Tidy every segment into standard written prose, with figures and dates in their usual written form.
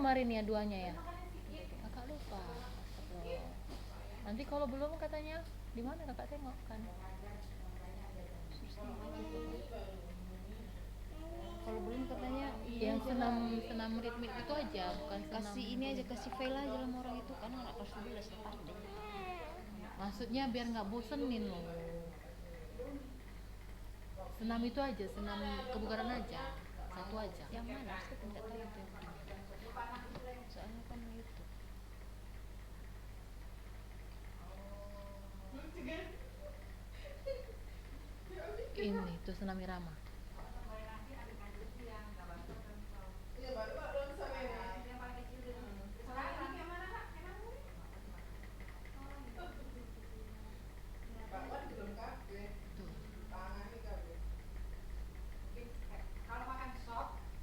kemarin ya duanya ya? Kakak lupa. Astagfirullah. Nanti kalau belum katanya di mana kakak tengok kan? Kalau belum katanya Yang senam senam ritmik itu aja, bukan senam. kasih ini aja, kasih file aja sama orang itu kan anak kelas 11 lepas deh. Maksudnya biar nggak bosenin loh. Senam itu aja, senam kebugaran aja, satu aja. Yang mana? Saya tidak tahu itu yang mana. Soalnya kan YouTube. Ini tuh senam irama.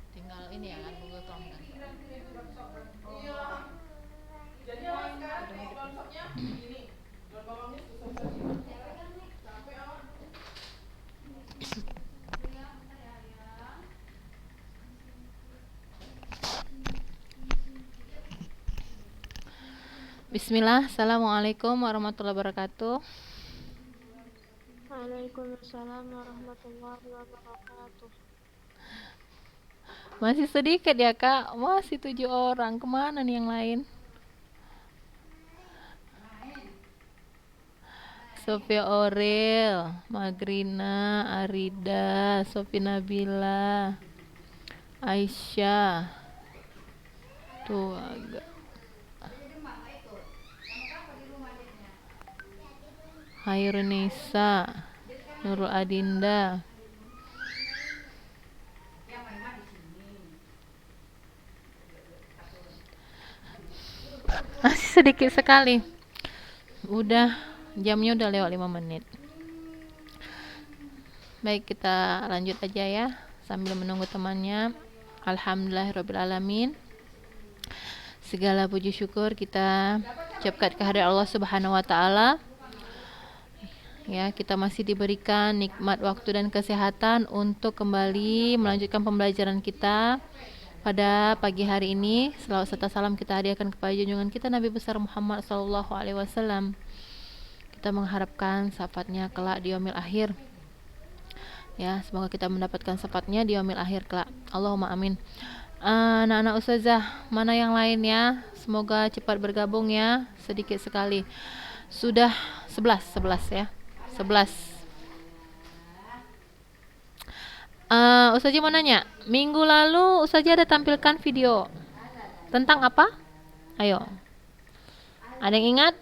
Tinggal ini ya kan Google Chrome kan. Bismillah, assalamualaikum warahmatullahi wabarakatuh. Waalaikumsalam warahmatullahi wabarakatuh. Masih sedikit ya kak, masih 7 orang. Kemana nih yang lain? Sofia Orel, Magrina, Arida, Sofi Nabila, Aisyah. Tuh agak. Hairunisa, Nurul Adinda. Masih sedikit sekali. Jamnya udah lewat 5 menit. Baik, kita lanjut aja ya sambil menunggu temannya. Alhamdulillahirrabbilalamin. Segala puji syukur kita ucapkan kehadirat Allah Subhanahu wa taala. Ya, kita masih diberikan nikmat waktu dan kesehatan untuk kembali melanjutkan pembelajaran kita pada pagi hari ini. Selawat serta salam kita hadiahkan kepada junjungan kita Nabi besar Muhammad sallallahu alaihi wasallam. Kita mengharapkan syafaatnya kelak di yaumil akhir. Ya, semoga kita mendapatkan syafaatnya di yaumil akhir kelak. Allahumma amin. Anak-anak ustazah, mana yang lain ya? Semoga cepat bergabung ya. Sedikit sekali. Sudah 11 ya. 11. Ustazah mau nanya, minggu lalu Ustazah ada tampilkan video tentang apa? Ayo. Ada yang ingat?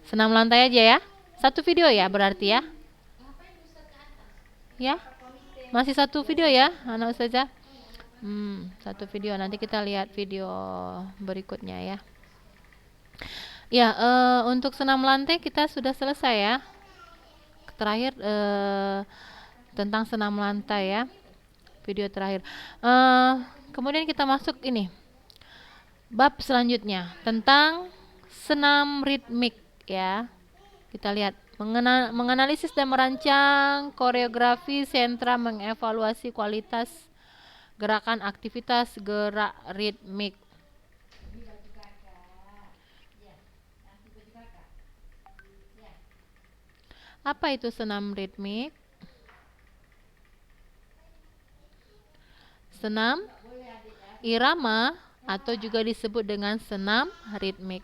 Senam lantai aja ya. Satu video ya berarti ya. Ya. Masih satu video ya, anak Ustazah. Satu video. Nanti kita lihat video berikutnya ya. Ya, untuk senam lantai kita sudah selesai ya. Terakhir tentang senam lantai ya. Video terakhir. Kemudian kita masuk ini. Bab selanjutnya tentang senam ritmik ya. Kita lihat menganalisis dan merancang koreografi sentra, mengevaluasi kualitas gerakan aktivitas gerak ritmik. Apa itu senam ritmik? Senam irama atau juga disebut dengan senam ritmik.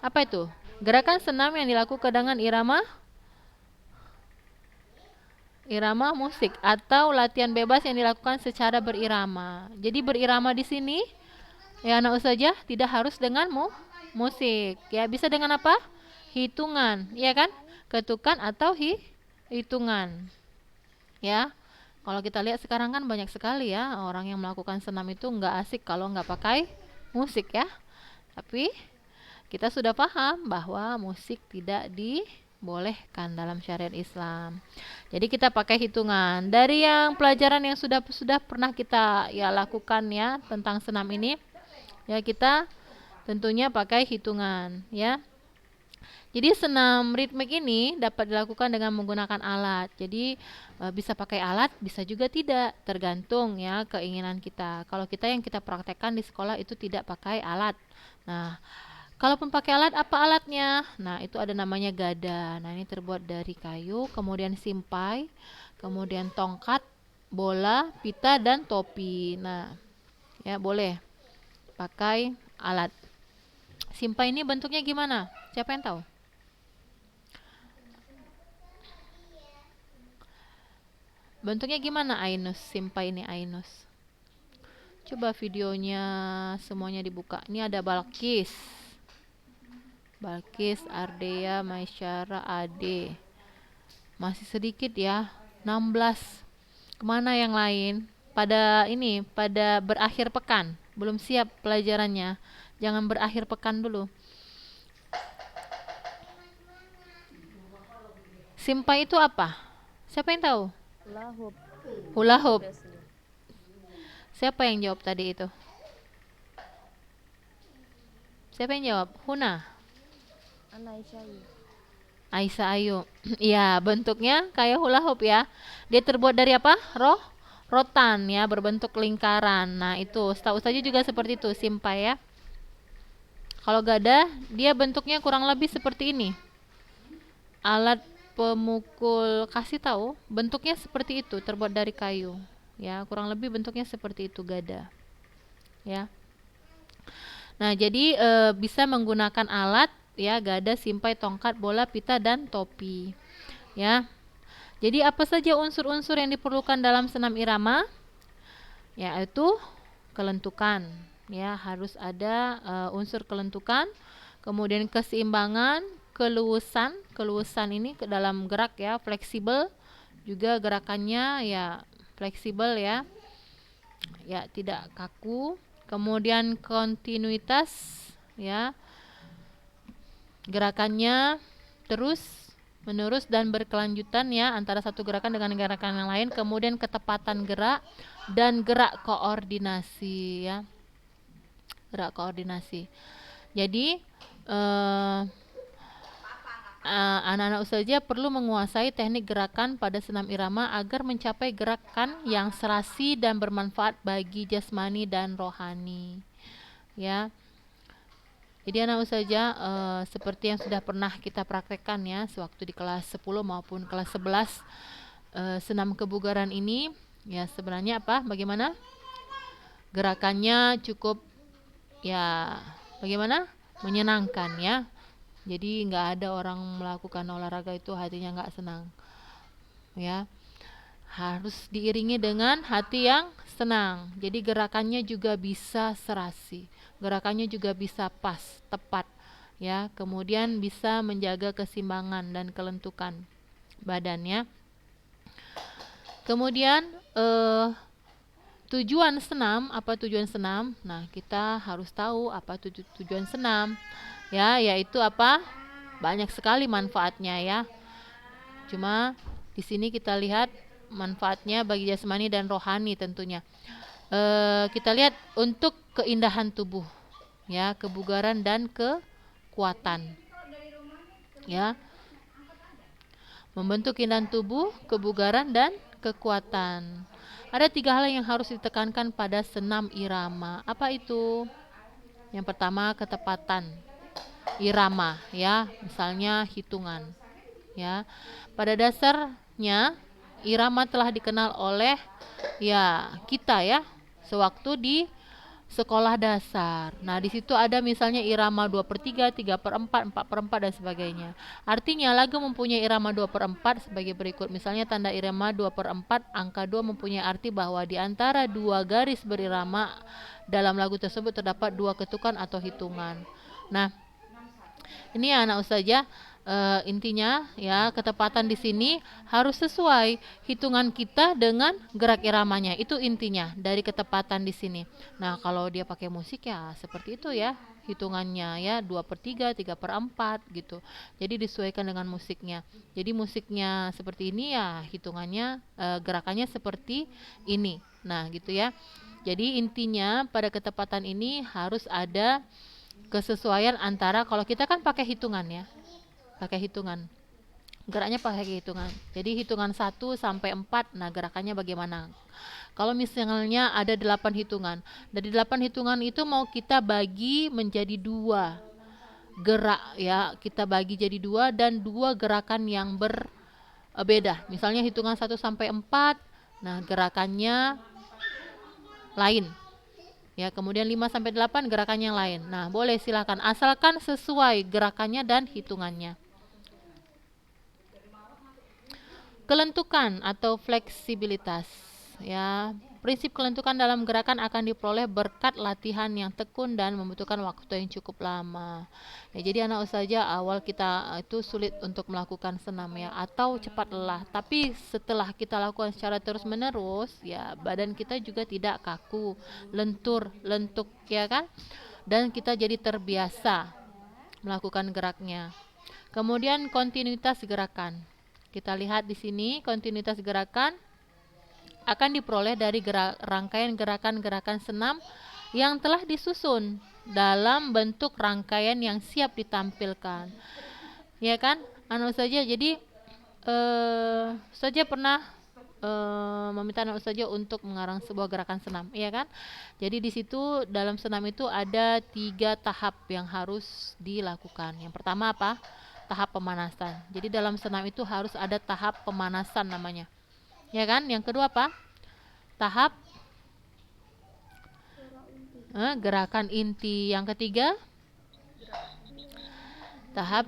Apa itu? Gerakan senam yang dilakukan dengan irama musik atau latihan bebas yang dilakukan secara berirama. Jadi berirama di sini ya anak ustazah tidak harus dengan musik. Ya, bisa dengan apa? Hitungan, ya kan? Ketukan atau hitungan. Ya. Kalau kita lihat sekarang kan banyak sekali ya orang yang melakukan senam itu nggak asik kalau nggak pakai musik ya. Tapi kita sudah paham bahwa musik tidak dibolehkan dalam syariat Islam. Jadi kita pakai hitungan. Dari yang pelajaran yang sudah pernah kita ya lakukan ya tentang senam ini, ya kita tentunya pakai hitungan ya. Jadi senam ritmik ini dapat dilakukan dengan menggunakan alat. Jadi bisa pakai alat, bisa juga tidak, tergantung ya keinginan kita. Kalau kita yang kita praktekkan di sekolah itu tidak pakai alat. Nah, kalaupun pakai alat, apa alatnya? Nah, itu ada namanya gada. Nah, ini terbuat dari kayu, kemudian simpai, kemudian tongkat, bola, pita, dan topi. Nah, ya boleh pakai alat. Simpai ini bentuknya gimana? Siapa yang tahu? Bentuknya gimana Ainus? Simpai ini Ainus. Coba videonya semuanya dibuka. Ini ada Balkis. Balkis, Ardea, Maisyara, Ade. Masih sedikit ya. 16. Kemana yang lain? Pada berakhir pekan. Belum siap pelajarannya. Jangan berakhir pekan dulu. Simpai itu apa? Siapa yang tahu? Lahub. Hula hoop. Biasanya. Siapa yang jawab tadi itu? Siapa yang jawab? Huna. Anaisyai. Aisyah Ayu. Iya, bentuknya kayak hula hoop ya. Dia terbuat dari apa? Rotan ya, berbentuk lingkaran. Nah, itu setahu saja juga seperti itu, simpai ya. Kalau gada, dia bentuknya kurang lebih seperti ini. Alat pemukul, kasih tahu, bentuknya seperti itu, terbuat dari kayu. Ya, kurang lebih bentuknya seperti itu gada. Ya. Nah, jadi bisa menggunakan alat ya, gada, simpai, tongkat, bola, pita, dan topi. Ya. Jadi apa saja unsur-unsur yang diperlukan dalam senam irama? Yaitu kelentukan. Ya, harus ada unsur kelentukan, kemudian keseimbangan, keluasan. Keluasan ini ke dalam gerak ya, fleksibel. Juga gerakannya ya fleksibel ya. Ya, tidak kaku. Kemudian kontinuitas ya. Gerakannya terus menerus dan berkelanjutan ya antara satu gerakan dengan gerakan yang lain. Kemudian ketepatan gerak dan gerak koordinasi ya. Gerak koordinasi. Jadi anak-anak usaha perlu menguasai teknik gerakan pada senam irama agar mencapai gerakan yang serasi dan bermanfaat bagi jasmani dan rohani. Ya. Jadi anak usaha seperti yang sudah pernah kita praktekkan ya sewaktu di kelas 10 maupun kelas 11 senam kebugaran ini ya sebenarnya apa? Bagaimana? Gerakannya cukup ya bagaimana? Menyenangkan ya. Jadi nggak ada orang melakukan olahraga itu hatinya nggak senang. Ya. Harus diiringi dengan hati yang senang. Jadi gerakannya juga bisa serasi. Gerakannya juga bisa pas, tepat. Ya, kemudian bisa menjaga keseimbangan dan kelentukan badannya. Kemudian tujuan senam, apa tujuan senam? Nah, kita harus tahu apa tujuan senam. Ya, yaitu apa? Banyak sekali manfaatnya ya. Cuma di sini kita lihat manfaatnya bagi jasmani dan rohani tentunya. Kita lihat untuk keindahan tubuh, ya, kebugaran dan kekuatan, ya, membentuk keindahan tubuh, kebugaran dan kekuatan. Ada 3 hal yang harus ditekankan pada senam irama. Apa itu? Yang pertama ketepatan irama, ya, misalnya hitungan, ya. Pada dasarnya irama telah dikenal oleh ya kita ya sewaktu di sekolah dasar. Nah, di situ ada misalnya irama 2/3, 3/4, 4/4 dan sebagainya. Artinya lagu mempunyai irama 2/4 sebagai berikut. Misalnya tanda irama 2/4, angka 2 mempunyai arti bahwa di antara 2 garis berirama dalam lagu tersebut terdapat 2 ketukan atau hitungan. Nah, ini ya anak ustazah intinya ya ketepatan di sini harus sesuai hitungan kita dengan gerak iramanya. Itu intinya dari ketepatan di sini. Nah, kalau dia pakai musik ya seperti itu ya hitungannya ya 2/3, 3/4 gitu. Jadi disesuaikan dengan musiknya. Jadi musiknya seperti ini ya hitungannya gerakannya seperti ini. Nah, gitu ya. Jadi intinya pada ketepatan ini harus ada kesesuaian antara kalau kita kan pakai hitungan ya. pakai hitungan. Geraknya pakai hitungan. Jadi hitungan 1 sampai 4, nah gerakannya bagaimana? Kalau misalnya ada 8 hitungan, dari 8 hitungan itu mau kita bagi menjadi 2 gerak ya, kita bagi jadi 2 dan 2 gerakan yang berbeda. Misalnya hitungan 1 sampai 4, nah gerakannya lain. Ya, kemudian 5 sampai 8 gerakannya lain. Nah, boleh silakan asalkan sesuai gerakannya dan hitungannya. Kelentukan atau fleksibilitas, ya. Prinsip kelentukan dalam gerakan akan diperoleh berkat latihan yang tekun dan membutuhkan waktu yang cukup lama. Ya, jadi anak ustazah awal kita itu sulit untuk melakukan senam ya, atau cepat lelah. Tapi setelah kita lakukan secara terus-menerus, ya badan kita juga tidak kaku, lentur, lentuk ya kan? Dan kita jadi terbiasa melakukan geraknya. Kemudian kontinuitas gerakan. Kita lihat di sini kontinuitas gerakan akan diperoleh dari rangkaian gerakan-gerakan senam yang telah disusun dalam bentuk rangkaian yang siap ditampilkan. Ya kan? Anu saja jadi saja pernah meminta anak ustazah untuk mengarang sebuah gerakan senam, iya kan? Jadi di situ dalam senam itu ada 3 tahap yang harus dilakukan. Yang pertama apa? Tahap pemanasan. Jadi dalam senam itu harus ada tahap pemanasan namanya, ya kan? Yang kedua apa? Tahap gerakan inti. Yang ketiga tahap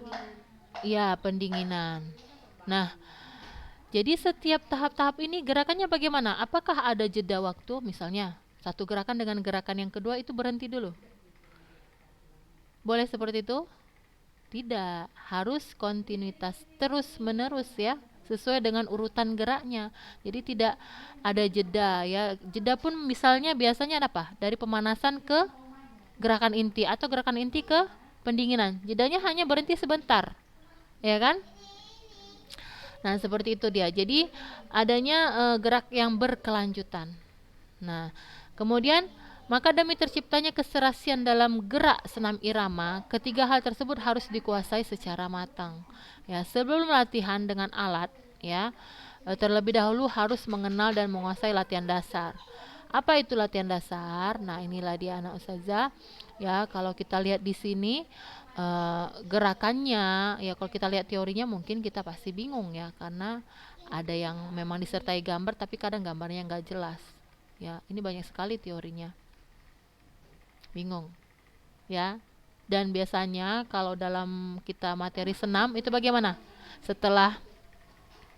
ya pendinginan. Nah, jadi setiap tahap-tahap ini gerakannya bagaimana? Apakah ada jeda waktu? Misalnya satu gerakan dengan gerakan yang kedua itu berhenti dulu. Boleh seperti itu? Tidak, harus kontinuitas terus-menerus ya, sesuai dengan urutan geraknya. Jadi tidak ada jeda ya. Jeda pun misalnya biasanya apa? Dari pemanasan ke gerakan inti atau gerakan inti ke pendinginan. Jedanya hanya berhenti sebentar. Ya kan? Nah, seperti itu dia. Jadi adanya gerak yang berkelanjutan. Nah, kemudian maka demi terciptanya keserasian dalam gerak senam irama, ketiga hal tersebut harus dikuasai secara matang. Ya, sebelum latihan dengan alat, ya, terlebih dahulu harus mengenal dan menguasai latihan dasar. Apa itu latihan dasar? Nah, inilah dia anak ustazah. Ya, kalau kita lihat di sini gerakannya, ya kalau kita lihat teorinya mungkin kita pasti bingung ya, karena ada yang memang disertai gambar tapi kadang gambarnya nggak jelas. Ya, ini banyak sekali teorinya. Bingung ya. Dan biasanya kalau dalam kita materi senam itu bagaimana? Setelah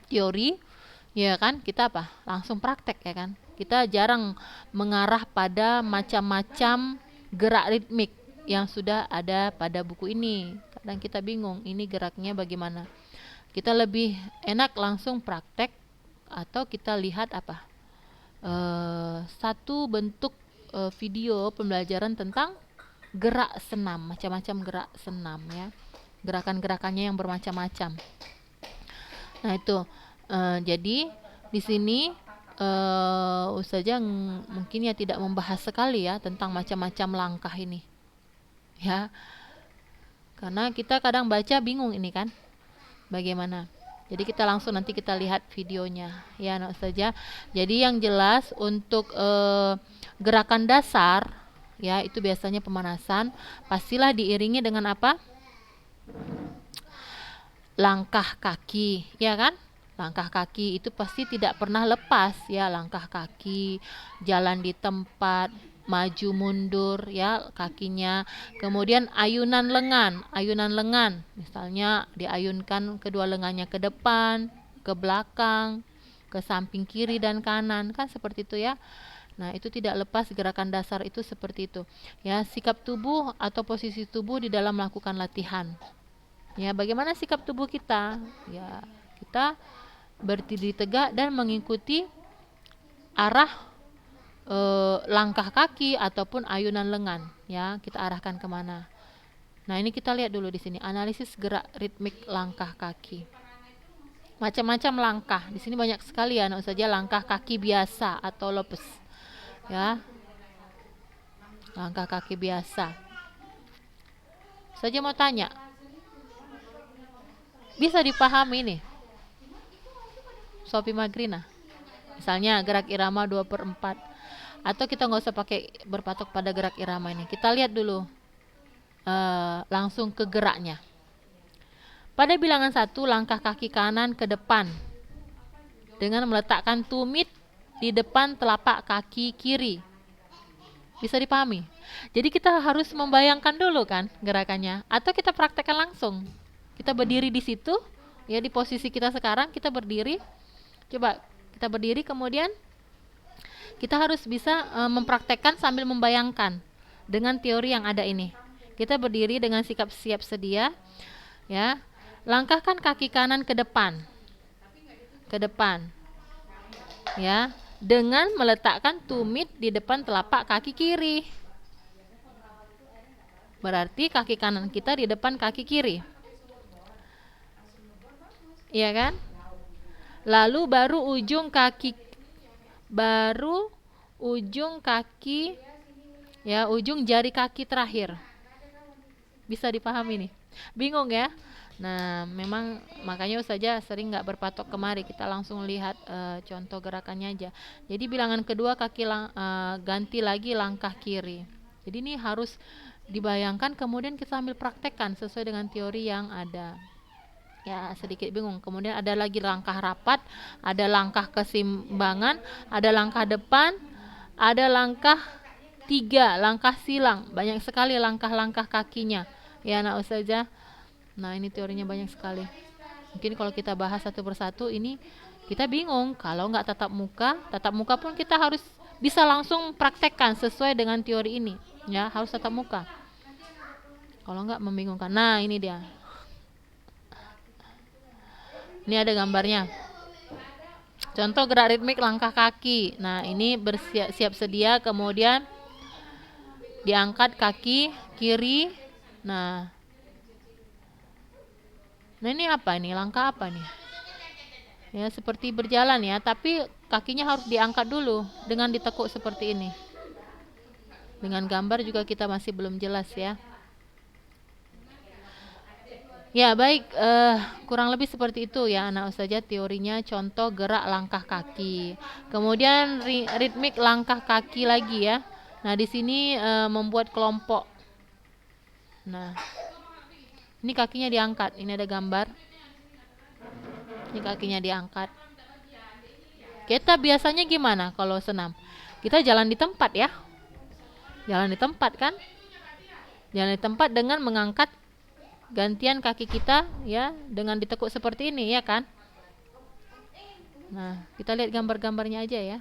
teori ya kan kita apa? Langsung praktek ya kan. Kita jarang mengarah pada macam-macam gerak ritmik yang sudah ada pada buku ini. Kadang kita bingung ini geraknya bagaimana. Kita lebih enak langsung praktek atau kita lihat apa? Satu bentuk video pembelajaran tentang gerak senam, macam-macam gerak senam ya, gerakan-gerakannya yang bermacam-macam. Nah itu jadi di sini ustazah mungkin ya tidak membahas sekali ya tentang macam-macam langkah ini ya, karena kita kadang baca bingung ini kan bagaimana. Jadi kita langsung nanti kita lihat videonya ya anak ustazah. Jadi yang jelas untuk gerakan dasar ya itu biasanya pemanasan, pastilah diiringi dengan apa? Langkah kaki, ya kan? Langkah kaki itu pasti tidak pernah lepas ya, langkah kaki, jalan di tempat, maju mundur ya kakinya. Kemudian ayunan lengan, misalnya diayunkan kedua lengannya ke depan, ke belakang, ke samping kiri dan kanan, kan seperti itu ya. Nah, itu tidak lepas gerakan dasar itu seperti itu. Ya, sikap tubuh atau posisi tubuh di dalam melakukan latihan. Ya, bagaimana sikap tubuh kita? Ya, kita berdiri tegak dan mengikuti arah langkah kaki ataupun ayunan lengan. Ya, kita arahkan kemana? Nah, ini kita lihat dulu di sini analisis gerak ritmik langkah kaki. Macam-macam langkah. Di sini banyak sekali ya, saja langkah kaki biasa atau lopes. Ya, langkah kaki biasa. Saja mau tanya, Bisa dipahami nih, Sophie Magrina. Misalnya gerak irama 2/4. Atau kita nggak usah pakai berpatok pada gerak irama ini. Kita lihat dulu langsung ke geraknya. Pada bilangan 1, langkah kaki kanan ke depan dengan meletakkan tumit di depan telapak kaki kiri. Bisa dipahami? Jadi kita harus membayangkan dulu kan gerakannya, atau kita praktekkan langsung. Kita berdiri di situ, ya di posisi kita sekarang, kita berdiri. Coba kita berdiri, kemudian kita harus bisa mempraktekkan sambil membayangkan dengan teori yang ada ini. Kita berdiri dengan sikap siap sedia, ya. Langkahkan kaki kanan ke depan, ya, dengan meletakkan tumit di depan telapak kaki kiri. Berarti kaki kanan kita di depan kaki kiri, iya kan? Lalu baru ujung kaki, ya, ujung jari kaki terakhir. Bisa dipahami nih? Bingung ya? Nah, memang makanya Ustazah sering nggak berpatok kemari, kita langsung lihat contoh gerakannya aja. Jadi bilangan kedua kaki ganti lagi langkah kiri. Jadi ini harus dibayangkan, kemudian kita ambil praktekkan sesuai dengan teori yang ada. Ya, sedikit bingung. Kemudian ada lagi langkah rapat, ada langkah keseimbangan, ada langkah depan, ada langkah 3, langkah silang. Banyak sekali langkah-langkah kakinya. Ya, anak Ustazah. Nah, ini teorinya banyak sekali. Mungkin kalau kita bahas satu persatu ini kita bingung. Kalau nggak tatap muka pun kita harus bisa langsung praktekkan sesuai dengan teori ini. Ya, harus tatap muka. Kalau nggak membingungkan. Nah, ini dia. Ini ada gambarnya. Contoh gerak ritmik langkah kaki. Nah, ini bersiap sedia, kemudian diangkat kaki kiri. Nah ini apa nih? Langkah apa nih? Ya, seperti berjalan ya, tapi kakinya harus diangkat dulu dengan ditekuk seperti ini. Dengan gambar juga kita masih belum jelas ya. Ya, baik, kurang lebih seperti itu ya anak Ustazah teorinya, contoh gerak langkah kaki. Kemudian ritmik langkah kaki lagi ya. Nah, di sini membuat kelompok. Nah, ini kakinya diangkat, ini ada gambar. Ini kakinya diangkat. Kita biasanya gimana kalau senam? Kita jalan di tempat ya. Jalan di tempat kan? Jalan di tempat dengan mengangkat gantian kaki kita ya, dengan ditekuk seperti ini ya kan? Nah, kita lihat gambar-gambarnya aja ya.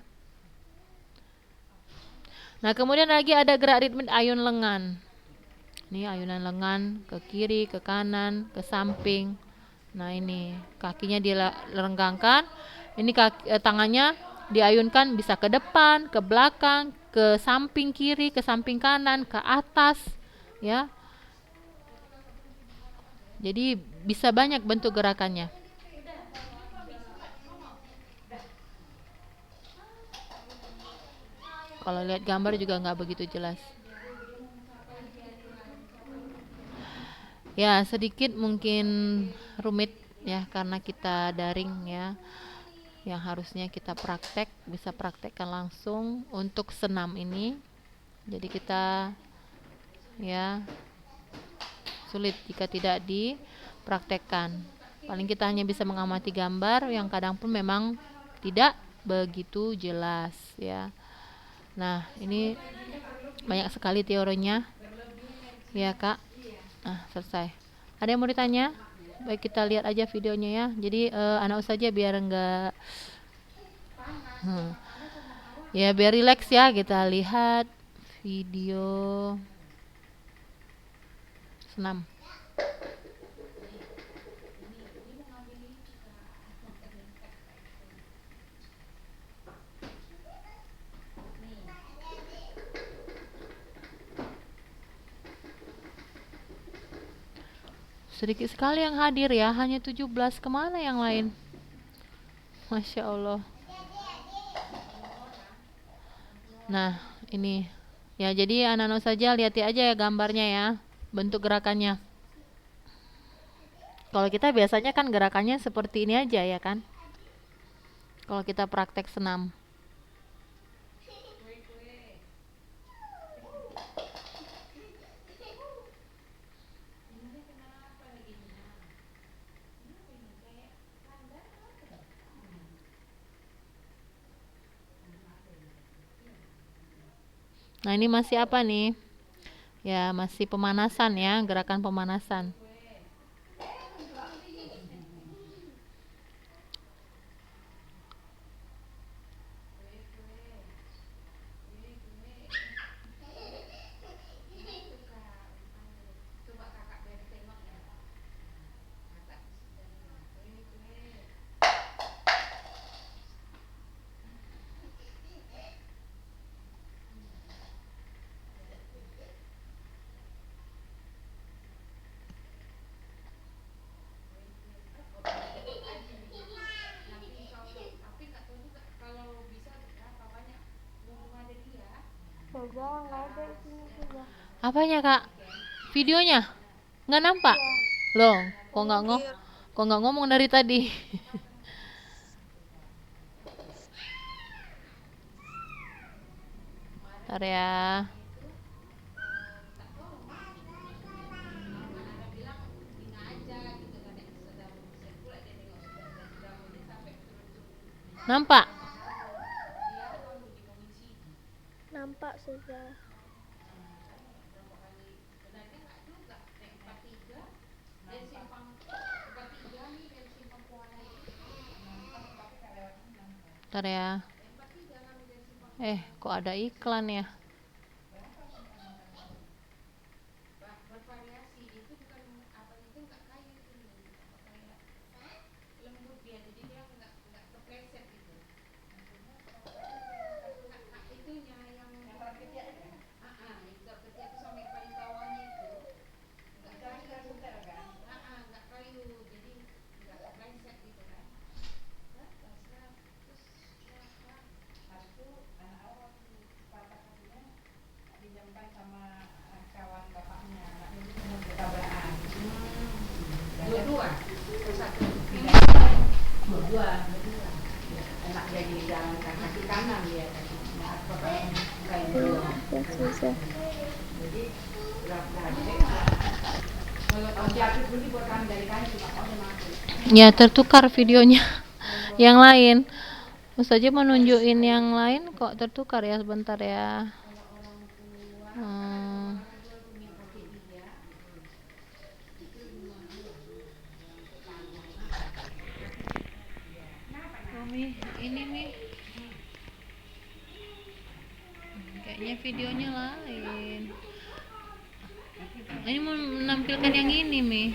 Nah, kemudian lagi ada gerak ritmik ayun lengan. Ini ayunan lengan ke kiri, ke kanan, ke samping. Nah, ini kakinya dilenggangkan. Ini tangannya diayunkan bisa ke depan, ke belakang, ke samping kiri, ke samping kanan, ke atas, ya. Jadi bisa banyak bentuk gerakannya. Kalau lihat gambar juga nggak begitu jelas. Ya, sedikit mungkin rumit ya karena kita daring ya. Yang harusnya kita praktek, bisa praktekkan langsung untuk senam ini. Jadi kita ya sulit jika tidak dipraktekkan. Paling kita hanya bisa mengamati gambar yang kadang pun memang tidak begitu jelas ya. Nah, ini banyak sekali teorinya. Ya, Kak. Nah, selesai. Ada yang mau ditanya? Baik, kita lihat aja videonya ya. Jadi anak saja biar enggak ya biar rileks ya, kita lihat video senam. Sedikit sekali yang hadir ya, hanya 17. Kemana yang lain? Masya Allah. Nah, ini ya, jadi anak-anak saja lihat aja ya gambarnya ya, bentuk gerakannya. Kalau kita biasanya kan gerakannya seperti ini aja ya kan, kalau kita praktek senam. Nah ini masih apa nih ya, masih pemanasan ya, gerakan pemanasan. Saja nggak ada isinya juga. Apanya kak? Videonya nggak nampak loh, kok nggak ngomong dari tadi. Ntar ya. Nampak? Nampak saja. Ntar ya. Kok ada iklan ya? Susah. Ya tertukar videonya. Yang lain Ustazah mau nunjukin yang lain kok tertukar ya, sebentar ya. Ini Mi, kayaknya videonya lain. Ini mau menampilkan yang ini Mi,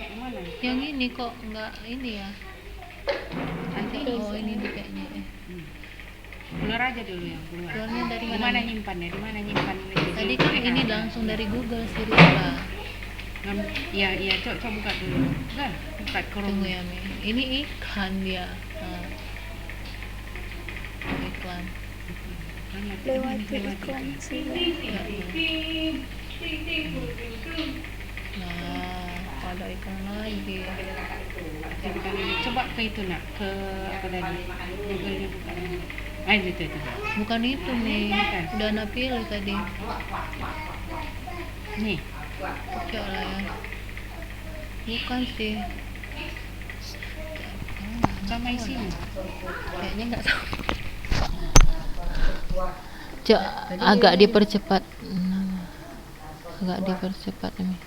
yang ini kok nggak ini ya. Oh ini kayaknya Keluar aja dulu yang keluar. keluarnya dari Di mana nyimpannya? Di mana nyimpan? Tadi kan ini langsung dari Google sih Rizka. Iya, coba buka dulu. Enggak, buka Tunggu Chrome. ya Mi, ini iklan dia. Iklan. Lewati iklan sih. Nah, ada iklan lagi. Coba ke itu nak, ke apa tadi? Google-nya buka. Itu. Bukan itu Mi, udah anak pilih tadi. Nih. Oke lah ya. Bukan sih. Sama isinya. Kayaknya nggak tahu. Agak dipercepat. Agak dipercepat ini.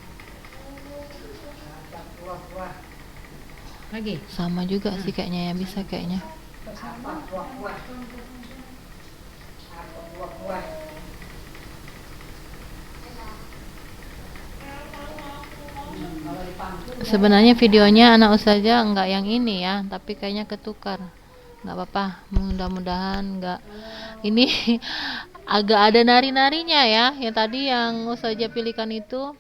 Lagi. Sama juga sih kayaknya ya, bisa kayaknya. Sebenarnya videonya anak Ustazah enggak yang ini ya, tapi kayaknya ketukar. Nggak apa-apa, mudah-mudahan nggak ini. Agak ada nari-narinya ya, yang tadi yang Ustazah pilihkan itu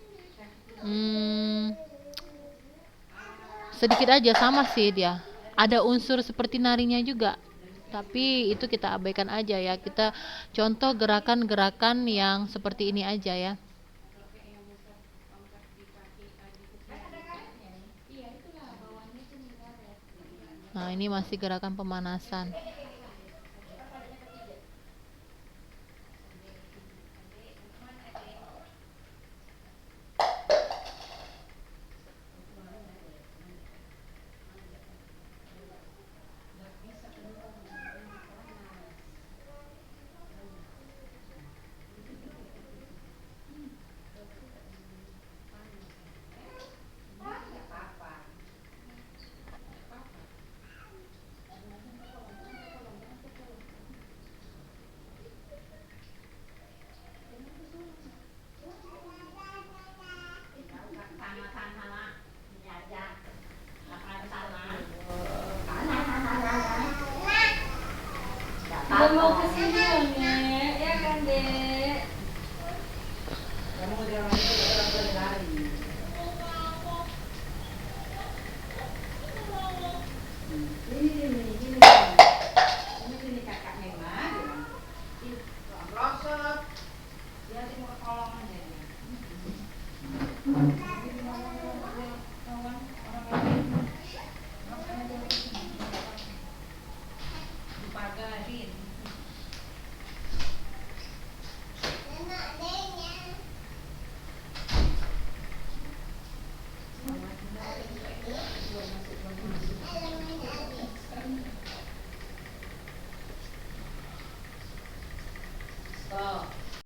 sedikit aja sama sih dia, ada unsur seperti narinya juga, tapi itu kita abaikan aja ya, kita contoh gerakan-gerakan yang seperti ini aja ya. Nah, ini masih gerakan pemanasan. Udah mau ke sini loh, Nek. Ya kan, Dek?